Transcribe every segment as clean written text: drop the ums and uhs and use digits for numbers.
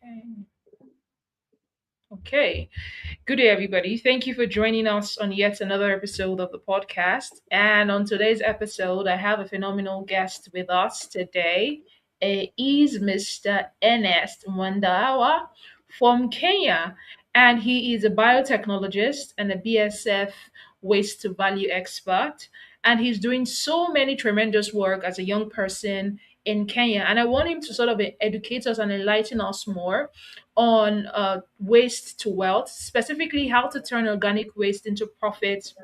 Okay. Okay. Good day, everybody. Thank you for joining us on yet another episode of the podcast. And on today's episode, I have a phenomenal guest with us today. It is Mr. Ernest Mwendwa from Kenya. And he is a biotechnologist and a BSF waste to value expert. And he's doing so many tremendous work as a young person in Kenya. And I want him to sort of educate us and enlighten us more on waste to wealth, specifically how to turn organic waste into profit,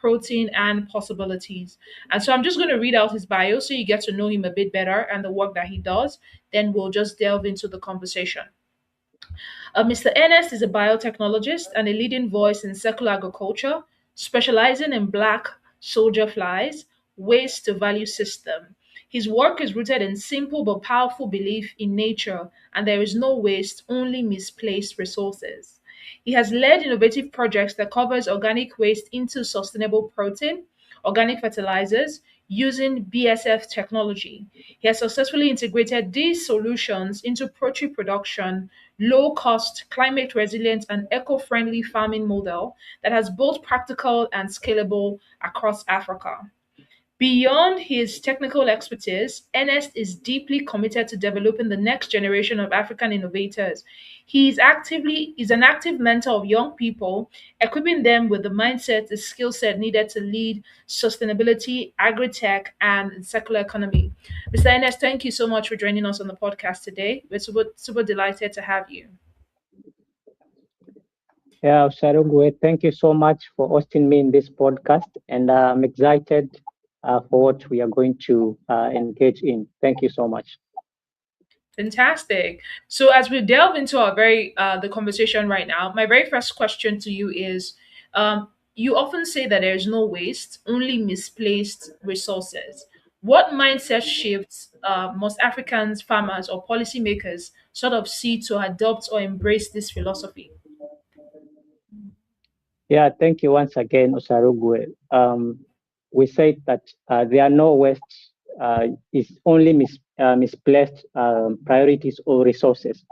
protein, and possibilities. And so I'm just going to read out his bio so you get to know him a bit better and the work that he does. Then we'll just delve into the conversation. Mr. Ernest is a biotechnologist and a leading voice in circular agriculture, specializing in black soldier flies, waste to value system. His work is rooted in simple but powerful belief in nature, and there is no waste, only misplaced resources. He has led innovative projects that covers organic waste into sustainable protein, organic fertilizers, using BSF technology. He has successfully integrated these solutions into poultry production, low cost, climate resilient, and eco friendly farming model that has both practical and scalable across Africa. Beyond his technical expertise, Ernest is deeply committed to developing the next generation of African innovators. He is an active mentor of young people, equipping them with the mindset, the skill set needed to lead sustainability, agri-tech, and circular economy. Mr. Ernest, thank you so much for joining us on the podcast today. We're super delighted to have you. Yeah, Osarugue, thank you so much for hosting me in this podcast, and I'm excited for what we are going to engage in. Thank you so much. Fantastic. So as we delve into our the conversation right now, my very first question to you is, you often say that there is no waste, only misplaced resources. What mindset shifts must Africans, farmers, or policymakers sort of see to adopt or embrace this philosophy? Yeah, thank you once again, Osarugue. We say that there are no waste, is only misplaced priorities or resources.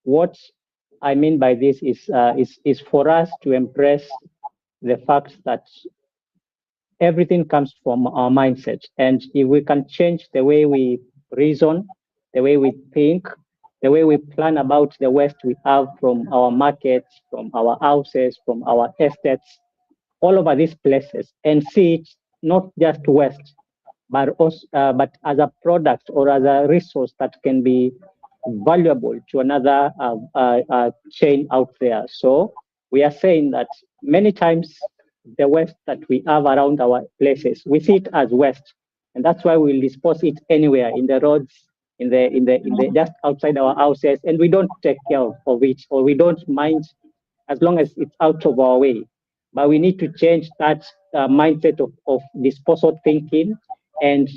What I mean by this is for us to embrace the fact that everything comes from our mindset. And if we can change the way we reason, the way we think, the way we plan about the waste we have from our markets, from our houses, from our estates, all over these places, and see it not just waste, but also, but as a product or as a resource that can be valuable to another chain out there. So we are saying that many times the waste that we have around our places, we see it as waste, and that's why we'll dispose it anywhere in the roads, in the just outside our houses, and we don't take care of it, or we don't mind as long as it's out of our way. But we need to change that mindset of disposal thinking and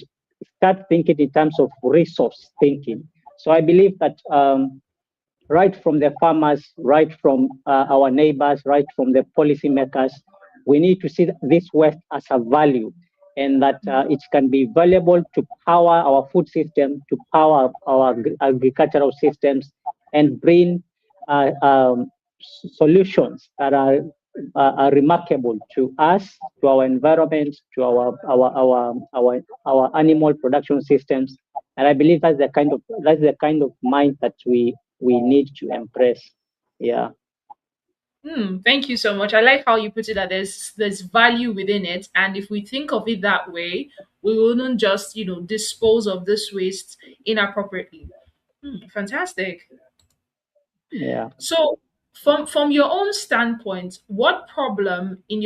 start thinking in terms of resource thinking. So I believe that right from the farmers, right from our neighbors, right from the policymakers, we need to see this waste as a value, and that it can be valuable to power our food system, to power our agricultural systems, and bring solutions that are remarkable to us, to our environment, to our animal production systems. And I believe that's the kind of mind that we need to embrace. Yeah. Thank you so much. I like how you put it that there's value within it, and if we think of it that way, we wouldn't just dispose of this waste inappropriately. Fantastic. Yeah. So, from your own standpoint, what problem in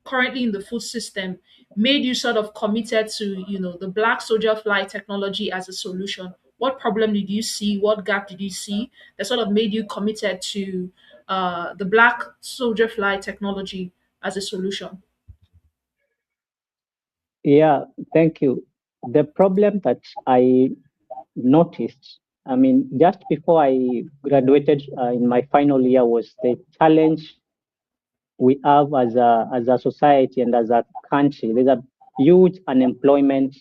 currently in the food system made you sort of committed to the black soldier fly technology as a solution? What problem did you see? What gap did you see that sort of made you committed to the black soldier fly technology as a solution? Yeah, thank you. The problem that I noticed, I mean, just before I graduated in my final year, was the challenge we have as a society and as a country. There's a huge unemployment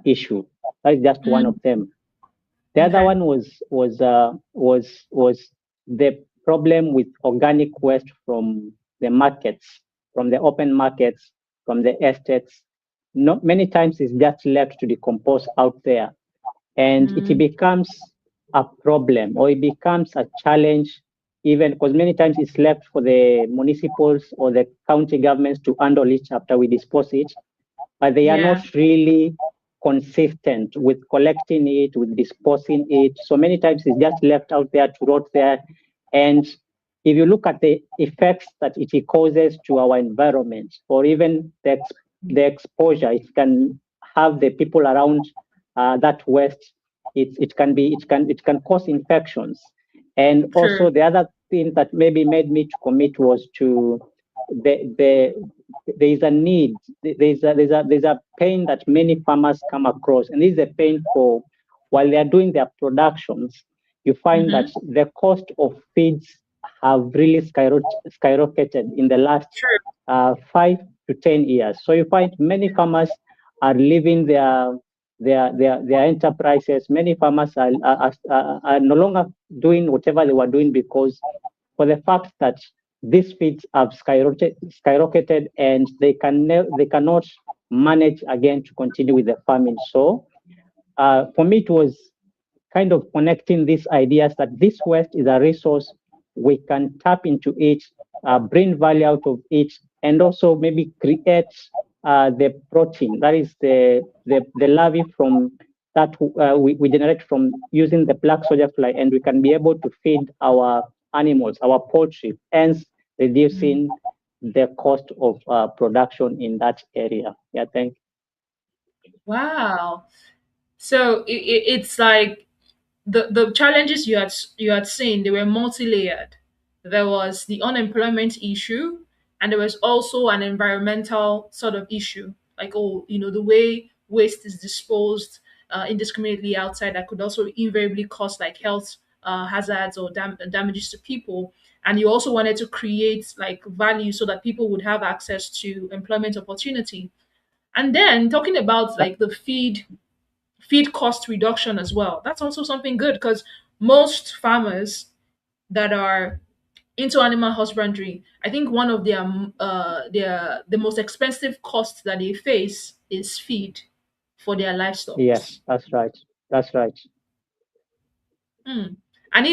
issue. That's just one Mm, of them. The other Okay. one was the problem with organic waste from the markets, from the open markets, from the estates. Not many times it's just left to decompose out there, and it Mm, becomes a problem, or it becomes a challenge, even because many times it's left for the municipals or the county governments to handle it after we dispose it, but they are yeah. not really consistent with collecting it, with disposing it. So many times it's just left out there to rot there. And if you look at the effects that it causes to our environment, or even the exposure it can have the people around that waste, it can cause infections. And True. also the other thing that maybe made me to commit was to the there is a need, there's a pain that many farmers come across, and this is a pain for while they are doing their productions. You find that Mm-hmm. the cost of feeds have really skyrocketed in the last True. 5 to 10 years. So you find many farmers are leaving their enterprises. Many farmers are no longer doing whatever they were doing because for the fact that these feeds have skyrocketed, and they cannot manage again to continue with the farming. So for me, it was kind of connecting these ideas that this waste is a resource, we can tap into it, bring value out of it, and also maybe create the protein, that is the larvae from that we generate from using the black soldier fly, and we can be able to feed our animals, our poultry, hence Mm. reducing the cost of production in that area. Yeah, thank you. Wow. So it's like the challenges you had seen, they were multi-layered. There was the unemployment issue, and there was also an environmental sort of issue, like, oh, the way waste is disposed indiscriminately outside, that could also invariably cause like health hazards or damages to people. And you also wanted to create like value so that people would have access to employment opportunity. And then talking about That- like the feed cost reduction as well. That's also something good because most farmers that are into animal husbandry, I think one of their the most expensive costs that they face is feed for their livestock. yes, that's right. That's right. Mm. And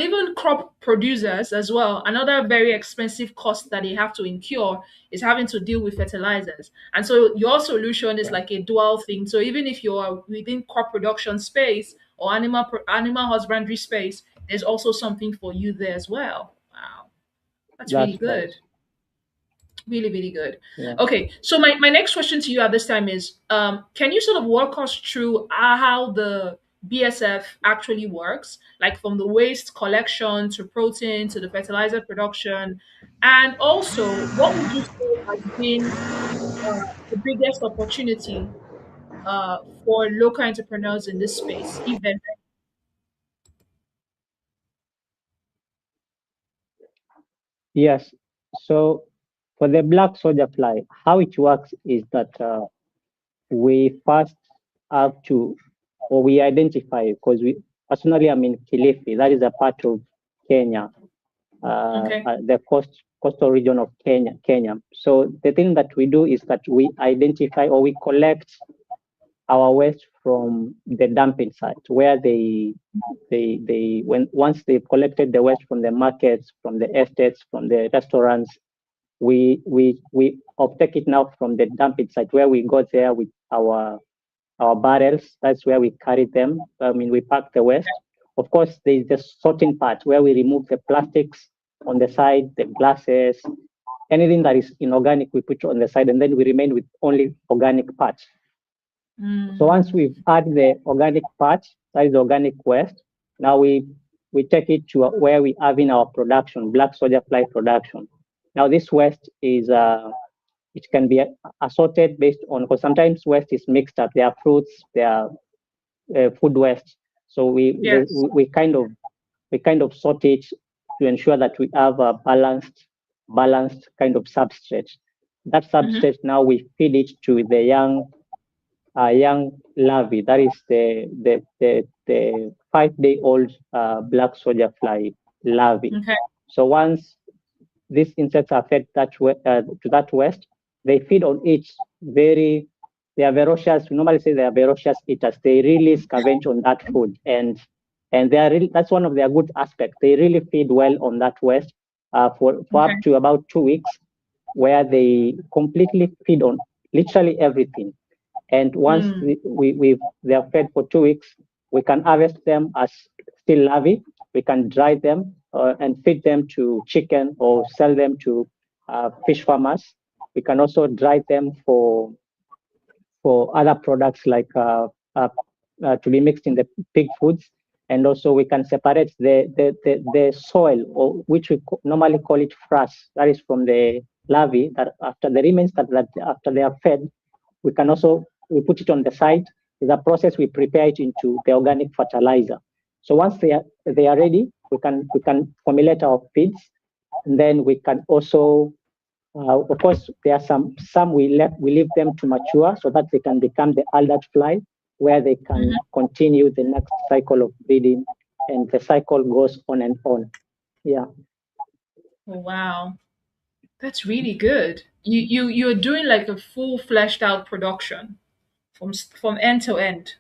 even crop producers as well. Another very expensive cost that they have to incur is having to deal with fertilizers. And so your solution is Yeah, like a dual thing. So even if you're within crop production space or animal husbandry space, there's also something for you there as well. Wow, that's really that's right. good. Really, really good. Yeah. Okay, so my next question to you at this time is, can you sort of walk us through how the BSF actually works, like from the waste collection to protein to the fertilizer production, and also what would you say has been the biggest opportunity for local entrepreneurs in this space, if there's Yes. So for the black soldier fly, how it works is that we first have to, or we identify, because we personally I'm in Kilifi, that is a part of Kenya, okay? the coastal region of Kenya. So the thing that we do is that we identify or we collect our waste from the dumping site where they when once they've collected the waste from the markets, from the estates, from the restaurants, we uptake it now from the dumping site where we go there with our barrels. That's where we carry them. I mean, we pack the waste. Of course, there's the sorting part where we remove the plastics on the side, the glasses, anything that is inorganic we put on the side, and then we remain with only organic parts. So once Mm, we've added the organic part, that is organic waste, now we take it to where we have in our production, black soldier fly production. Now this waste is it can be assorted based on, because sometimes waste is mixed up. There are fruits, there are food waste. So yes. we kind of sort it to ensure that we have a balanced kind of substrate. That Mm-hmm. substrate now we feed it to the young young larvae. That is the 5-day-old black soldier fly larvae. Okay. So once these insects are fed to that waste, they feed on it. They are ferocious. We normally say they are ferocious eaters. They really scavenge on that food, and they are really, that's one of their good aspects. They really feed well on that waste for Okay. up to about 2 weeks, where they completely feed on literally everything. And once Mm. they are fed for 2 weeks, we can harvest them as still larvae. We can dry them and feed them to chicken or sell them to fish farmers. We can also dry them for other products like to be mixed in the pig foods. And also we can separate the soil, or which we normally call it frass, that is from the larvae, that after the remains that after they are fed, we put it on the side. With a process, we prepare it into the organic fertilizer. So once they are ready, we can formulate our feeds, and then we can also of course, there are some we leave them to mature so that they can become the adult fly, where they can Hmm. continue the next cycle of breeding, and the cycle goes on and on. Yeah, Oh, wow. That's really good. You're doing like a full fleshed out production from end to end.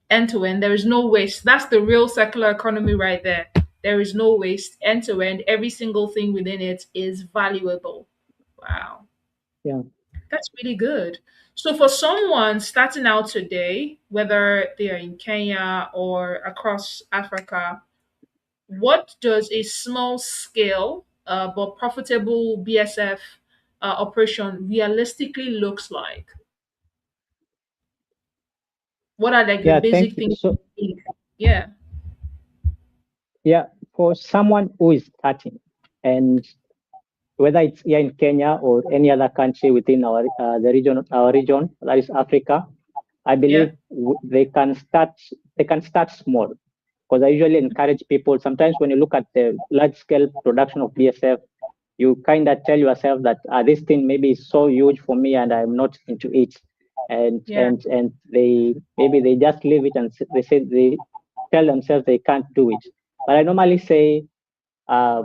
There is no waste. That's the real circular economy right there. There is no waste. End to end, every single thing within it is valuable. Wow, yeah, that's really good. So for someone starting out today, whether they are in Kenya or across Africa, what does a small scale but profitable BSF operation realistically looks like? What are like the yeah. basic Thank you. things So, you need? Yeah. yeah, for someone who is starting, and whether it's here in Kenya or any other country within our region, that is Africa, I Yeah. believe they can start small, because I usually encourage people. Sometimes when you look at the large scale production of BSF, you kind of tell yourself that this thing maybe is so huge for me and I'm not into it, Yeah. and they just leave it, and they tell themselves they can't do it. But I normally say uh,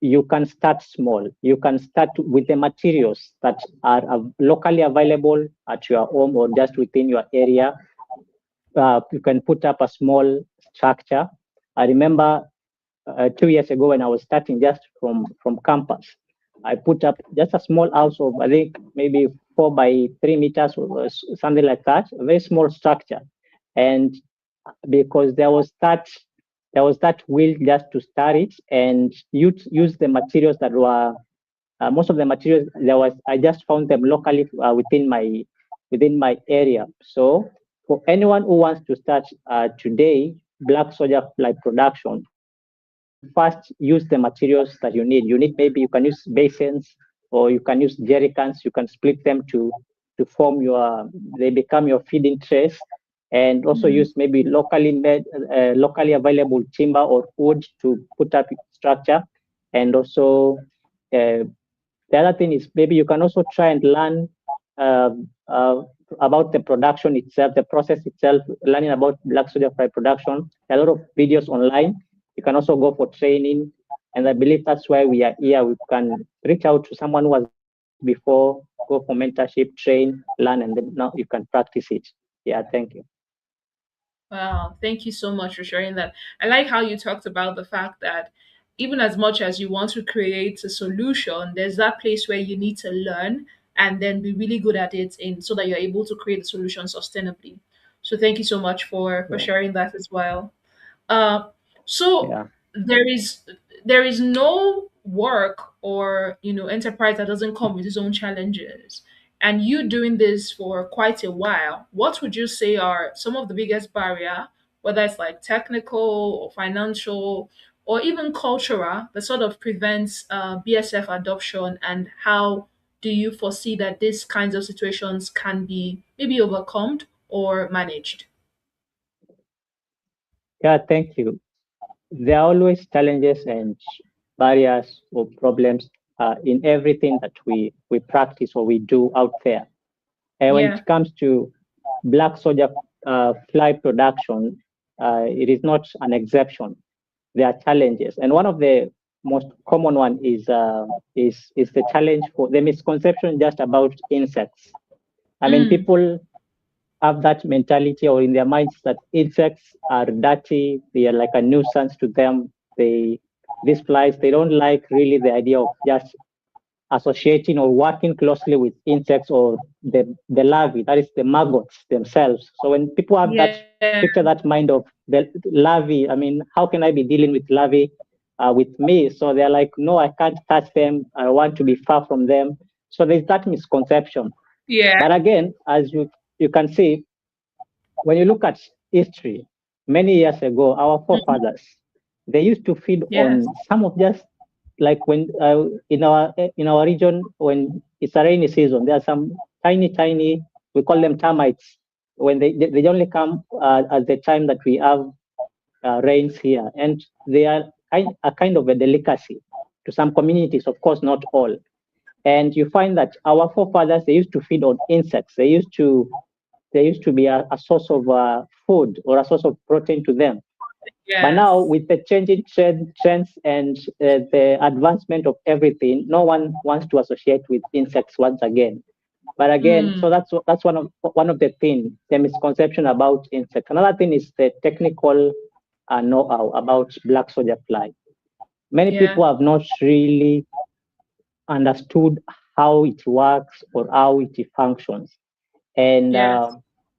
you can start small. You can start with the materials that are locally available at your home or just within your area. You can put up a small structure. I remember 2 years ago when I was starting just from campus, I put up just a small house of, I think, maybe 4 by 3 meters or something like that, a very small structure. And because there was that will just to start it and use the materials that were most of the materials I just found them locally within my area. So for anyone who wants to start today black soldier fly production, first use the materials that you need. Maybe you can use basins, or you can use jerry cans. You can split them to form they become your feeding trays, and also Mm. use maybe locally available timber or wood to put up structure. And also uh, the other thing is maybe you can also try and learn uh, uh, about the production itself, the process itself, learning about black soldier fry production. There are a lot of videos online. You can also go for training. And I believe that's why we are here. We can reach out to someone who has before, go for mentorship, train, learn, and then now you can practice it. Yeah, thank you. Wow, thank you so much for sharing that. I like how you talked about the fact that even as much as you want to create a solution, there's that place where you need to learn and then be really good at it in so that you're able to create a solution sustainably. So thank you so much for Yeah, sharing that as well. Uh, so yeah. there is no work or enterprise that doesn't come with its own challenges. And you doing this for quite a while, what would you say are some of the biggest barrier, whether it's like technical or financial or even cultural, that sort of prevents BSF adoption, and how do you foresee that these kinds of situations can be maybe overcome or managed? Yeah, thank you. There are always challenges and barriers or problems in everything that we practice or we do out there. And when Yeah. it comes to black soldier fly production, it is not an exception. There are challenges, and one of the most common one is the challenge for the misconception just about insects. I mean, Mm. people have that mentality or in their minds that insects are dirty, they are like a nuisance to them. These flies, they don't like really the idea of just associating or working closely with insects or the larvae, that is the maggots themselves. So when people have that Yeah. picture, that mind of the larvae, I mean, how can I be dealing with larvae with me? So they're like, no, I can't touch them. I want to be far from them. So there's that misconception. Yeah. But again, as you can see, when you look at history, many years ago, our Mhm. forefathers, they used to feed Yes. on some of just like when in our region when it's a rainy season, there are some tiny, we call them termites. When they only come at the time that we have rains here, and they are a kind of a delicacy to some communities, of course, not all. And you find that our forefathers, they used to feed on insects. They used to be a source of food or a source of protein to them. But now, Yes. with the changing trends and the advancement of everything, no one wants to associate with insects once again. But again, so Mm. that's one of the things, the misconception about insects. Another thing is the technical know-how about black soldier fly. Many Yeah. people have not really understood how it works or how it functions, and Yes.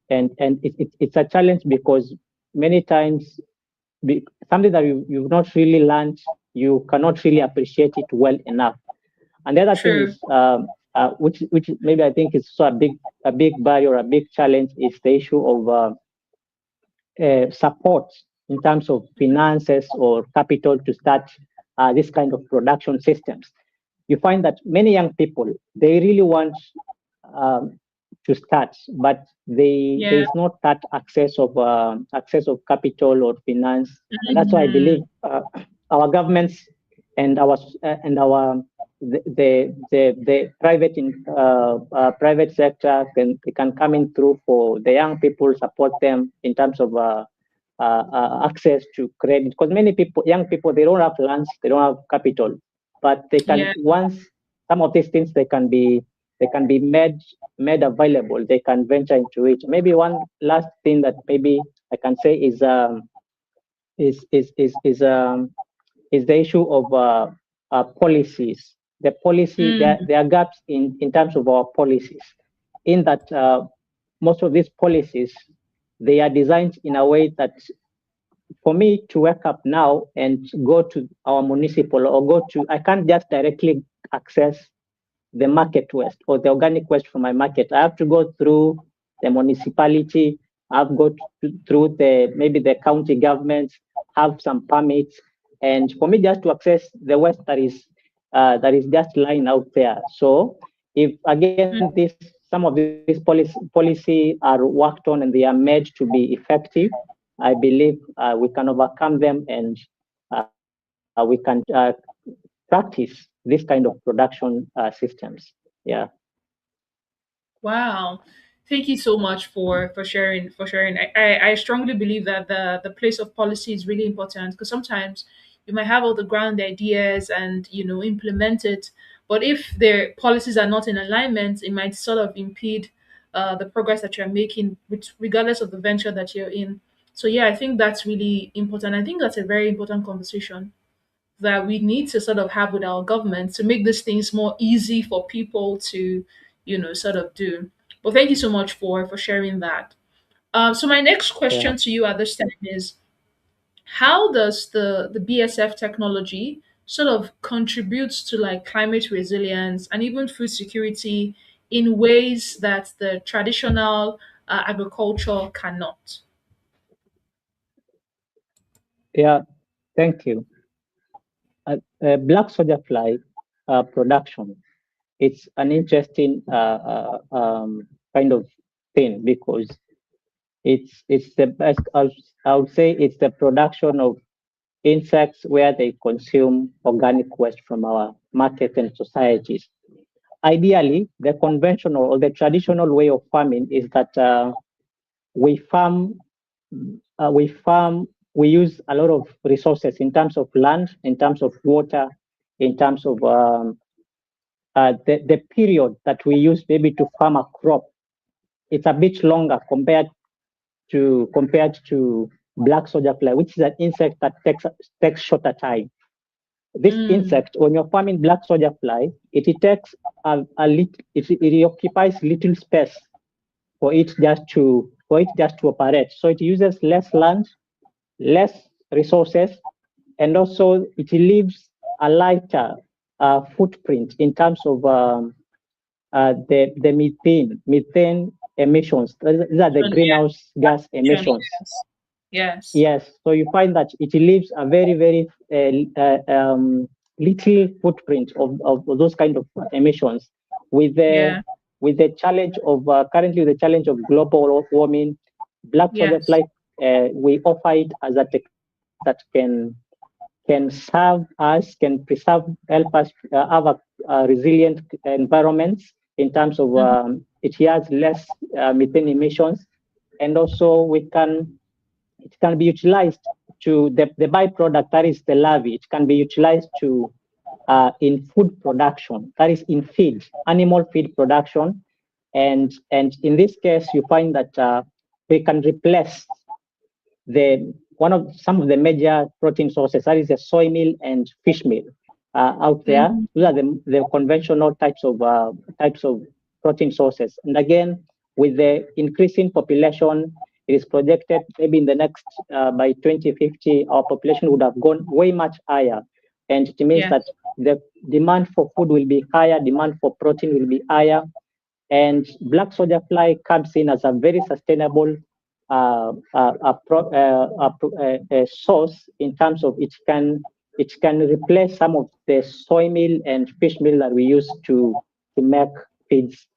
it's a challenge because many times something that you've not really learned, you cannot really appreciate it well enough. And the other thing True. is, which maybe I think is so a big barrier, a big challenge, is the issue of support in terms of finances or capital to start this kind of production systems. You find that many young people, they really want um, to start, but there Yeah. is not that access of capital or finance, and that's why I believe Mhm. our governments and our the private sector can come in through for the young people, support them in terms of access to credit, because many people, young people, they don't have lands, they don't have capital, but they can, Yeah. once some of these things, they can be made available, they can venture into it. Maybe one last thing that maybe I can say is is is is um is the issue of policies. The policy, Mm. there are gaps in terms of our policies, in that most of these policies, they are designed in a way that for me to wake up now and go to our municipal or I can't just directly access the market waste or the organic waste from my market. I have to go through the municipality. I've got through maybe the county government, have some permits, and for me just to access the waste that is just lying out there. So if again Mm. this some of these policy are worked on and they are made to be effective, I believe we can overcome them, and we can practice this kind of production systems. Yeah. Wow. Thank you so much for sharing. I strongly believe that the place of policy is really important because sometimes you might have all the grand ideas and implement it, but if the policies are not in alignment, it might sort of impede the progress that you're making, which regardless of the venture that you're in. So yeah, I think that's really important. I think that's a very important conversation that we need to sort of have with our government to make these things more easy for people to, sort of do. But thank you so much for sharing that. So my next Yeah. question to you at this time is, how does the BSF technology sort of contributes to like climate resilience and even food security in ways that the traditional agriculture cannot? Yeah. Thank you. Black soldier fly production. It's an interesting kind of thing because it's the best. I would say it's the production of insects where they consume organic waste from our markets and societies. Ideally, the conventional or the traditional way of farming is that we farm, we use a lot of resources in terms of land, in terms of water, in terms of the period that we use maybe to farm a crop. It's a bit longer compared to black soldier fly, which is an insect that takes shorter time. This Mm. insect, when you're farming black soldier fly, it takes a little, it occupies little space for it just to operate. So it uses less land, less resources, and also it leaves a lighter footprint in terms of the methane emissions. These are the Yeah. greenhouse gas Sure. emissions. Yes. Yes. Yes, so you find that it leaves a very, very little footprint of those kind of emissions. With the Yeah. with the challenge of currently the challenge of global warming, black soldier Yes. fly, we offer it as a technology that can serve us, can preserve, help us have a resilient environments in terms of Mhm. it has less methane emissions, and also it can be utilized to the byproduct, that is the larvae. It can be utilized to in food production, that is in feed, animal feed production, and in this case you find that we can replace the one of some of the major protein sources, that is the soy meal and fish meal out there. Mhm. Those are the conventional types of protein sources. And again, with the increasing population, it is projected maybe in the next by 2050, our population would have gone way much higher, and it means Yes. that the demand for food will be higher, demand for protein will be higher, and black soldier fly comes in as a very sustainable a source in terms of it can replace some of the soy meal and fish meal that we use to make feeds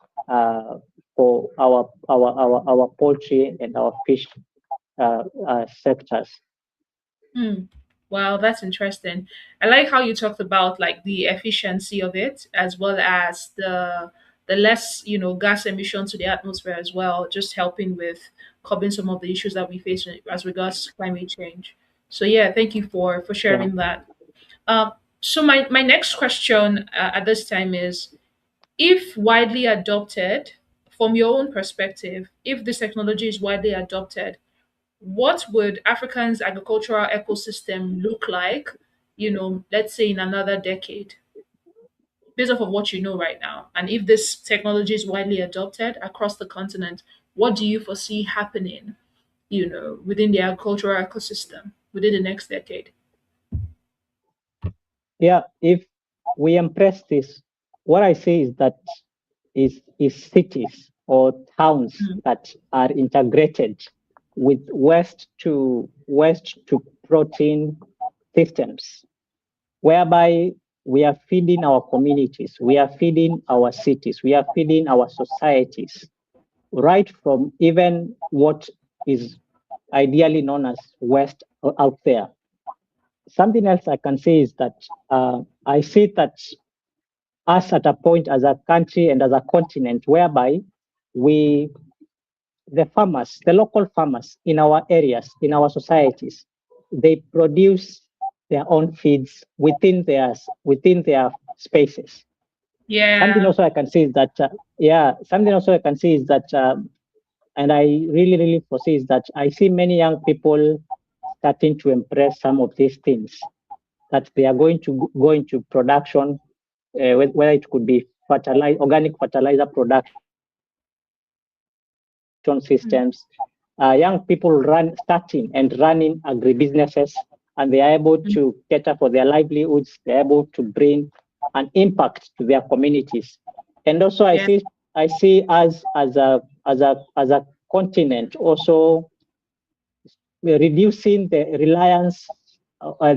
for our poultry and our fish sectors. Hmm. Wow, that's interesting. I like how you talked about like the efficiency of it as well as the less, gas emission to the atmosphere as well, just helping with curbing some of the issues that we face as regards to climate change. So yeah, thank you for Yeah. sharing that. So my next question at this time is, if widely adopted, from your own perspective, if this technology is widely adopted, what would Africa's agricultural ecosystem look like, let's say in another decade, based off of what you know right now? And if this technology is widely adopted across the continent, what do you foresee happening, within the agricultural ecosystem within the next decade? Yeah, if we embrace this, what I say is that is cities or towns Mm. that are integrated with waste to protein systems, whereby we are feeding our communities, we are feeding our cities, we are feeding our societies, right from even what is ideally known as waste out there. Something else I can say is that I see that us at a point as a country and as a continent whereby we, the farmers, the local farmers in our areas, in our societies, they produce their own feeds within their spaces. Something Yeah. also I can say is that something also I can say is that and I really really foresee is that I see many young people starting to embrace some of these things, that they are going to go into production, whether it could be organic fertilizer production Mm. systems. Young people starting and running agribusinesses, and they are able Mm. to cater for their livelihoods. They're able to bring an impact to their communities. And also, I Yeah. see I see us as a continent also reducing the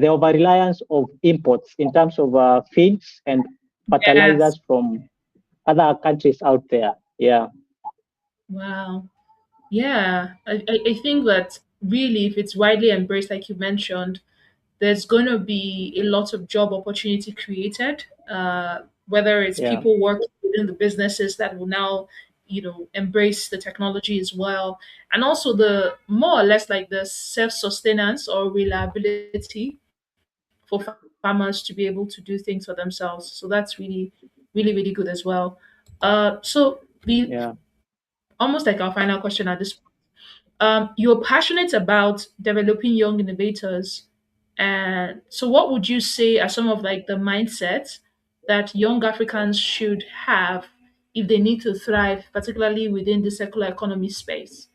over reliance of imports in terms of feeds and Yes. fertilizers from other countries out there. Yeah, Wow. Yeah, I think that really, if it's widely embraced, like you mentioned, there's going to be a lot of job opportunity created, whether it's yeah, people working within the businesses that will now embrace the technology as well, and also the more or less like the self-sustenance or reliability for farmers to be able to do things for themselves. So that's really, really, really good as well. So we Yeah. almost like our final question at this point. You're passionate about developing young innovators, and so what would you say are some of like the mindsets that young Africans should have if they need to thrive, particularly within the circular economy space?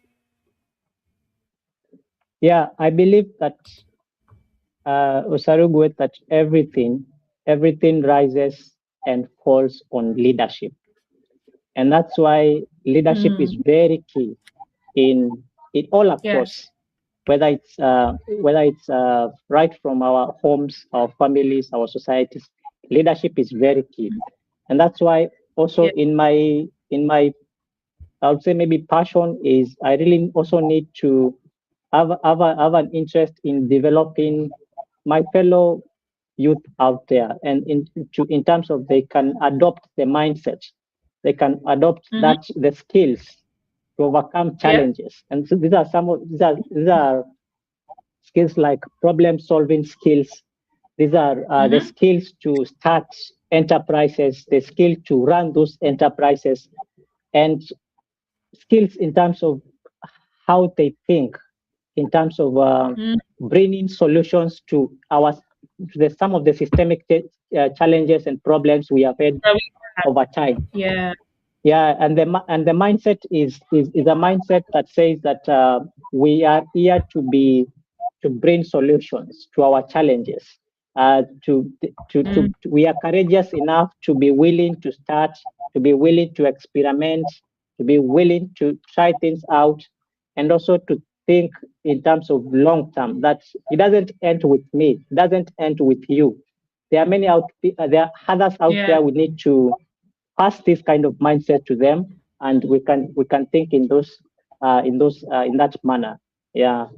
Yeah, I believe that Osarugue, that everything rises and falls on leadership, and that's why leadership is Mm, very key in all yes. across, whether it's right from our homes, our families, our societies. Leadership is very key, and that's why also Yeah. in my I would say maybe passion is I really also need to have an interest in developing my fellow youth out there, and in terms of they can adopt the mindset, they can adopt Mm-hmm. that the skills to overcome Yeah. challenges. And so these are some of these are skills like problem solving skills. These are the Mm-hmm. skills to start enterprises, the skill to run those enterprises, and skills in terms of how they think, in terms of Mm-hmm. bringing solutions to some of the systemic challenges and problems we have had over time. Yeah. Yeah, and the mindset is a mindset that says that we are here to bring solutions to our challenges. We are courageous enough to be willing to start, to be willing to experiment, to be willing to try things out, and also to think in terms of long term. That it doesn't end with me, it doesn't end with you. There are others out Yeah. there. We need to pass this kind of mindset to them, and we can think in that manner. Yeah.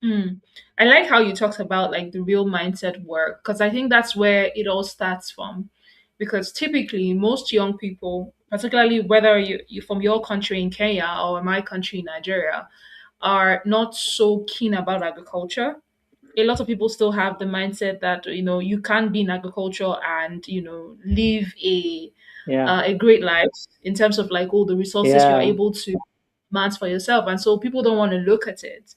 Mm. I like how you talked about like the real mindset work because I think that's where it all starts from. Because typically, most young people, particularly whether you from your country in Kenya or my country in Nigeria, are not so keen about agriculture. A lot of people still have the mindset that you can be in agriculture and live Yeah. a great life in terms of like all the resources you're Yeah. able to demand for yourself, and so people don't want to look at it.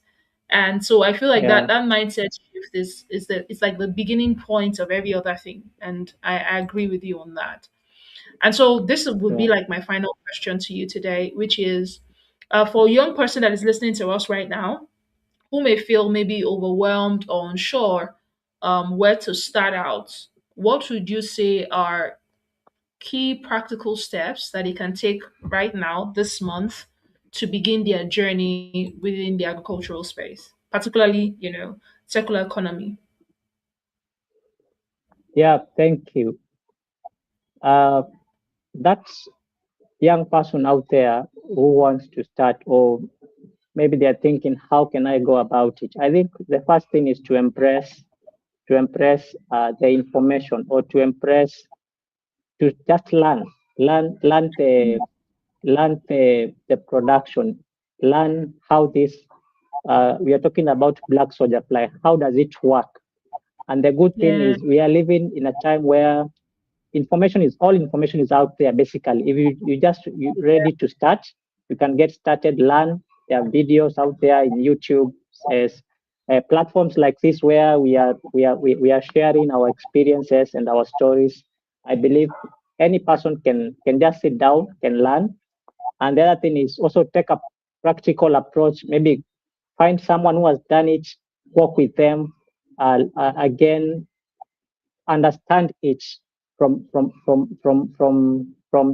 And so I feel like that Yeah. that mindset shift is like the beginning point of every other thing, and I agree with you on that. And so this would be Yeah. like my final question to you today, which is for a young person that is listening to us right now who may feel maybe overwhelmed or unsure where to start out, what would you say are key practical steps that they can take right now, this month, to begin their journey within the agricultural space, particularly, circular economy? Yeah. Thank you. Uh, that's young person out there who wants to start, or maybe they're thinking, how can I go about it? I think the first thing is to embrace the information, or to just learn the production, learn how this. We are talking about black soldier fly. How does it work? And the good thing Yeah. is we are living in a time where information is out there. Basically, if you ready to start, you can get started, learn. There are videos out there in YouTube, as platforms like this, where we are sharing our experiences and our stories. I believe any person can just sit down, can learn. And the other thing is also take a practical approach. Maybe find someone who has done it, work with them. Again, understand it from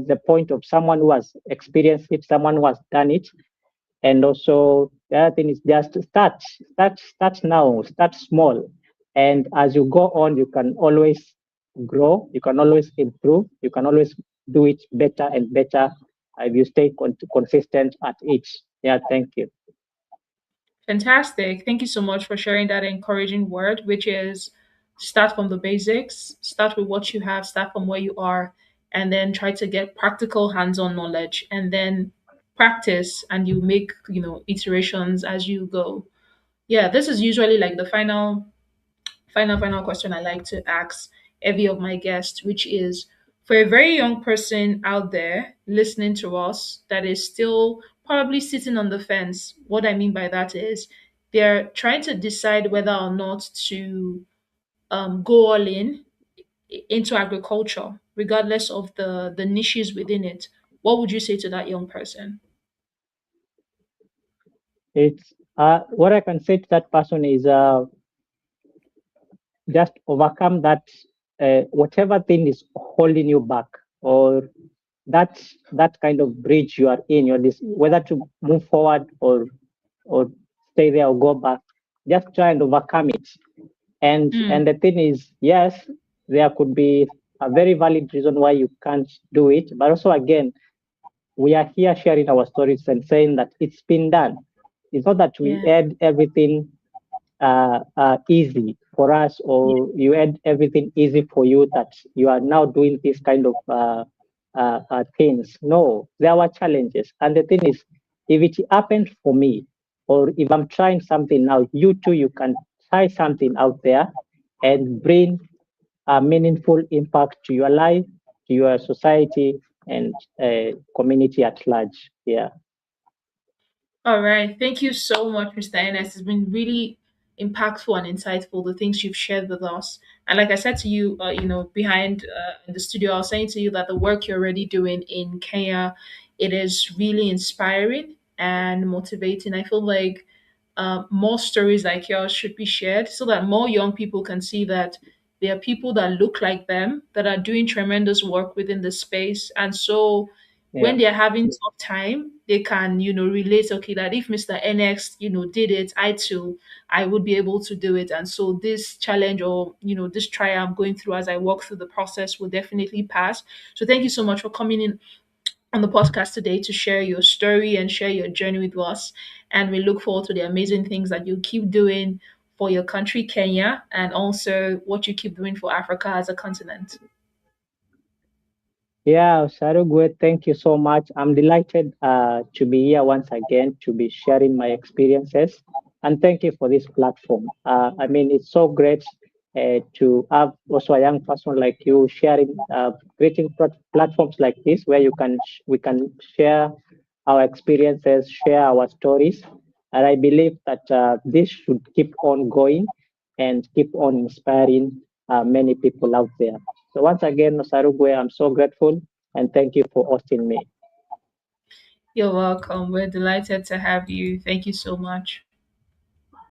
the point of someone who has experienced it, someone who has done it. And also the other thing is just start now, start small. And as you go on, you can always grow, you can always improve, you can always do it better and better if you stay consistent at it. Yeah, thank you. Fantastic. Thank you so much for sharing that encouraging word, which is start from the basics, start with what you have, start from where you are, and then try to get practical hands-on knowledge, and then practice, and you make, iterations as you go. Yeah, this is usually like the final question I like to ask every of my guests, which is, for a very young person out there listening to us that is still probably sitting on the fence. What I mean by that is they're trying to decide whether or not to go all in into agriculture, regardless of the niches within it. What would you say to that young person? It's what I can say to that person is just overcome that whatever thing is holding you back, or that kind of bridge you are in, you're this, whether to move forward or stay there or go back. Just try and overcome it. And Mm, the thing is, yes, there could be a very valid reason why you can't do it, but also again, we are here sharing our stories and saying that it's been done. It's not that we yeah. had everything easy for us, Yeah. or you had everything easy for you, that you are now doing this kind of things. No, there were challenges. And the thing is, if it happened for me, or if I'm trying something now, you too, you can try something out there and bring a meaningful impact to your life, to your society, and community at large. Yeah. All right. Thank you so much, Mr. Ernest. It's been really impactful and insightful, the things you've shared with us. And like I said to you, behind in the studio, I was saying to you that the work you're already doing in Kenya, it is really inspiring and motivating. I feel like more stories like yours should be shared so that more young people can see that there are people that look like them that are doing tremendous work within the space. And so Yeah. when they're having tough time, they can, relate, okay, that if Mr. NX, did it, I too, I would be able to do it. And so this challenge, or, this trial I'm going through as I walk through the process, will definitely pass. So thank you so much for coming in on the podcast today to share your story and share your journey with us. And we look forward to the amazing things that you keep doing for your country, Kenya, and also what you keep doing for Africa as a continent. Yeah, Osarugue, thank you so much. I'm delighted to be here once again to be sharing my experiences. And thank you for this platform. I mean, it's so great to have also a young person like you sharing, creating platforms like this where we can share our experiences, share our stories. And I believe that this should keep on going and keep on inspiring many people out there. So once again, Osarugue, I'm so grateful and thank you for hosting me. You're welcome. We're delighted to have you. Thank you so much.